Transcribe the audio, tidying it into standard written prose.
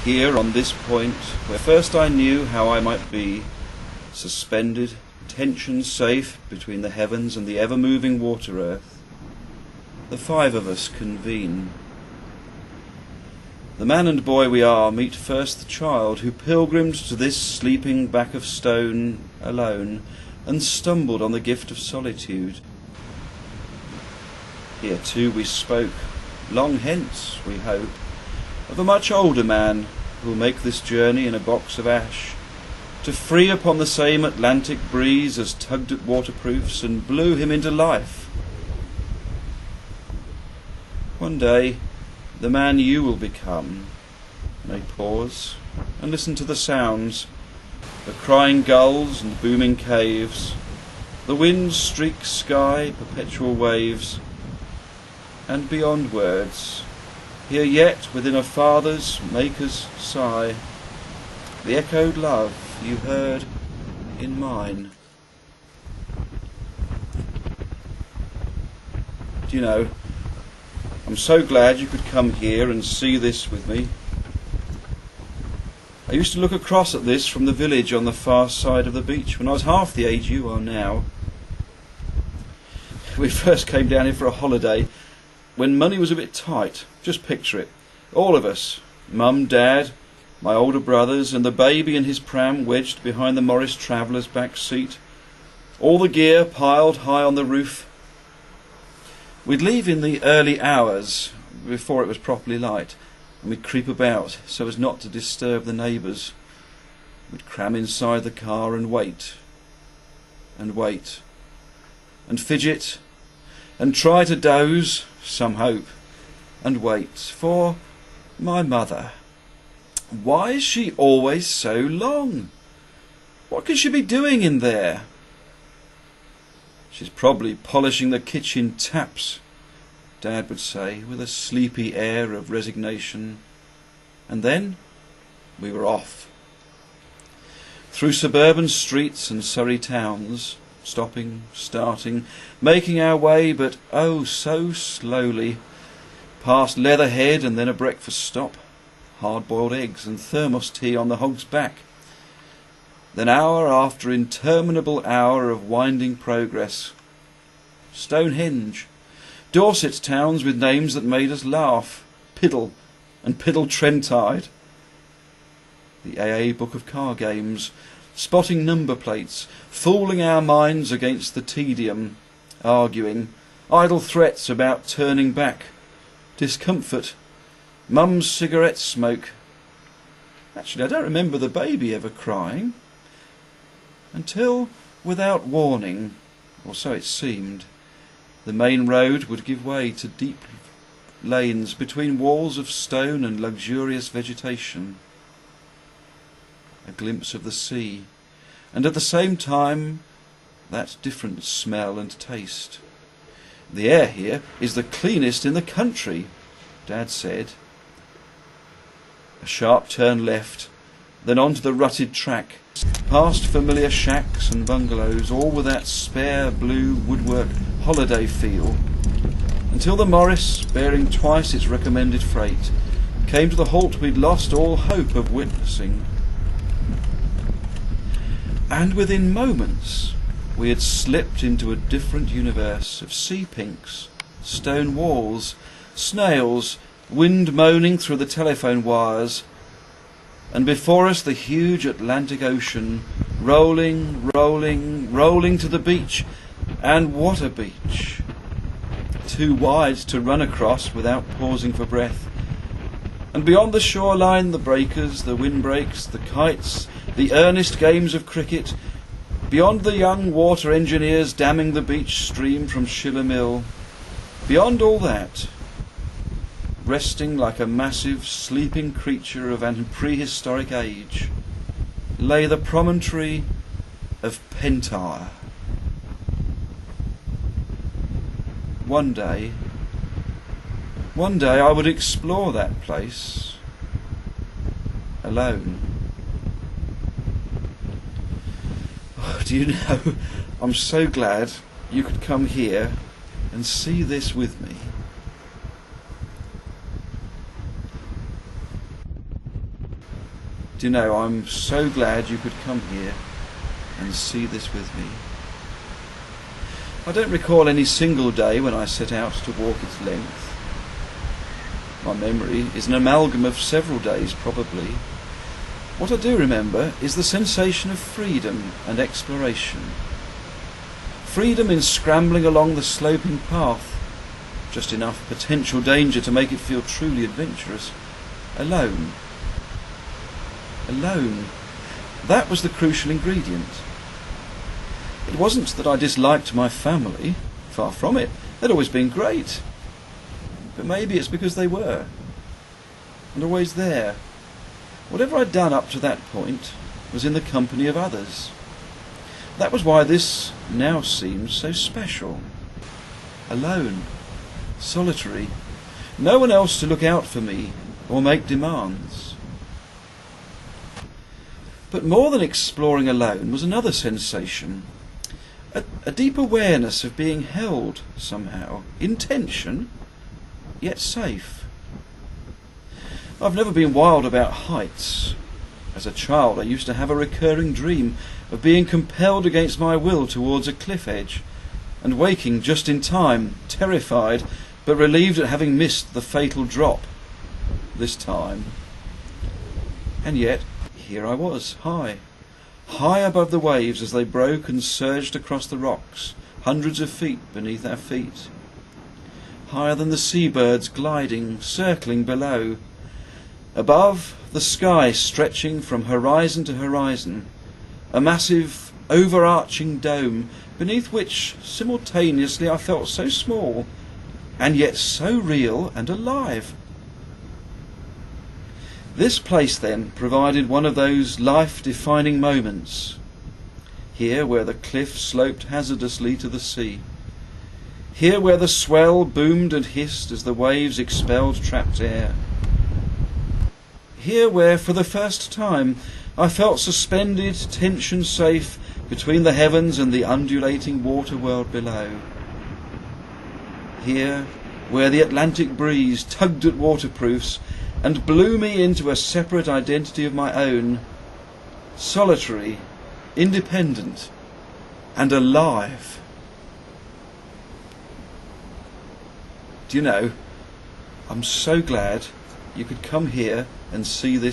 Here on this point, where first I knew how I might be, suspended, tension safe between the heavens and the ever-moving water earth, the five of us convene. The man and boy we are meet first the child who pilgrimed to this sleeping back of stone alone and stumbled on the gift of solitude. Here too we spoke, long hence, we hope, of a much older man who'll make this journey in a box of ash, to free upon the same Atlantic breeze as tugged at waterproofs and blew him into life. One day the man you will become may pause and listen to the sounds, the crying gulls and booming caves, the wind-streaked sky, perpetual waves, and beyond words, hear yet within a father's maker's sigh the echoed love you heard in mine. Do you know, I'm so glad you could come here and see this with me. I used to look across at this from the village on the far side of the beach when I was half the age you are now. We first came down here for a holiday when money was a bit tight. Just picture it. All of us, Mum, Dad, my older brothers, and the baby in his pram wedged behind the Morris Traveller's back seat. All the gear piled high on the roof. We'd leave in the early hours, before it was properly light, and we'd creep about so as not to disturb the neighbours. We'd cram inside the car and wait, and wait, and fidget, and try to doze, some hope, and wait for my mother. Why is she always so long? What can she be doing in there? She's probably polishing the kitchen taps, Dad would say, with a sleepy air of resignation. And then we were off. Through suburban streets and Surrey towns, stopping, starting, making our way, but oh so slowly, past Leatherhead and then a breakfast stop, hard-boiled eggs and thermos tea on the hog's back. Then hour after interminable hour of winding progress. Stonehenge, Dorset towns with names that made us laugh, Piddle and Piddle Trentide. The AA book of car games, spotting number plates, fooling our minds against the tedium, arguing, idle threats about turning back, discomfort, Mum's cigarette smoke. Actually, I don't remember the baby ever crying. Until, without warning, or so it seemed, the main road would give way to deep lanes between walls of stone and luxurious vegetation. A glimpse of the sea, and at the same time that different smell and taste. The air here is the cleanest in the country, Dad said. A sharp turn left, then onto the rutted track, past familiar shacks and bungalows, all with that spare blue woodwork holiday feel, until the Morris, bearing twice its recommended freight, came to the halt we'd lost all hope of witnessing. And within moments we had slipped into a different universe of sea pinks, stone walls, snails, wind moaning through the telephone wires, and before us the huge Atlantic Ocean, rolling, rolling, rolling to the beach. And what a beach! Too wide to run across without pausing for breath. And beyond the shoreline the breakers, the windbreaks, the kites, the earnest games of cricket, beyond the young water engineers damming the beach stream from Schiller Mill, beyond all that, resting like a massive sleeping creature of an prehistoric age, lay the promontory of Pentire. One day I would explore that place alone. Oh, do you know, I'm so glad you could come here and see this with me. Do you know, I'm so glad you could come here and see this with me. I don't recall any single day when I set out to walk its length. My memory is an amalgam of several days, probably. What I do remember is the sensation of freedom and exploration. Freedom in scrambling along the sloping path, just enough potential danger to make it feel truly adventurous. Alone. Alone. That was the crucial ingredient. It wasn't that I disliked my family. Far from it. They'd always been great. But maybe it's because they were. And always there. Whatever I'd done up to that point was in the company of others. That was why this now seemed so special. Alone. Solitary. No one else to look out for me or make demands. But more than exploring alone was another sensation. A deep awareness of being held somehow, in tension, yet safe. I've never been wild about heights. As a child I used to have a recurring dream of being compelled against my will towards a cliff edge, and waking just in time, terrified, but relieved at having missed the fatal drop. This time. And yet, here I was, high above the waves as they broke and surged across the rocks, hundreds of feet beneath our feet. Higher than the seabirds gliding, circling below. Above, the sky stretching from horizon to horizon, a massive, overarching dome, beneath which simultaneously I felt so small, and yet so real and alive. This place, then, provided one of those life-defining moments. Here where the cliff sloped hazardously to the sea. Here where the swell boomed and hissed as the waves expelled trapped air. Here where, for the first time, I felt suspended, tension safe, between the heavens and the undulating water world below. Here where the Atlantic breeze tugged at waterproofs and blew me into a separate identity of my own, solitary, independent, and alive. Do you know, I'm so glad you could come here and see this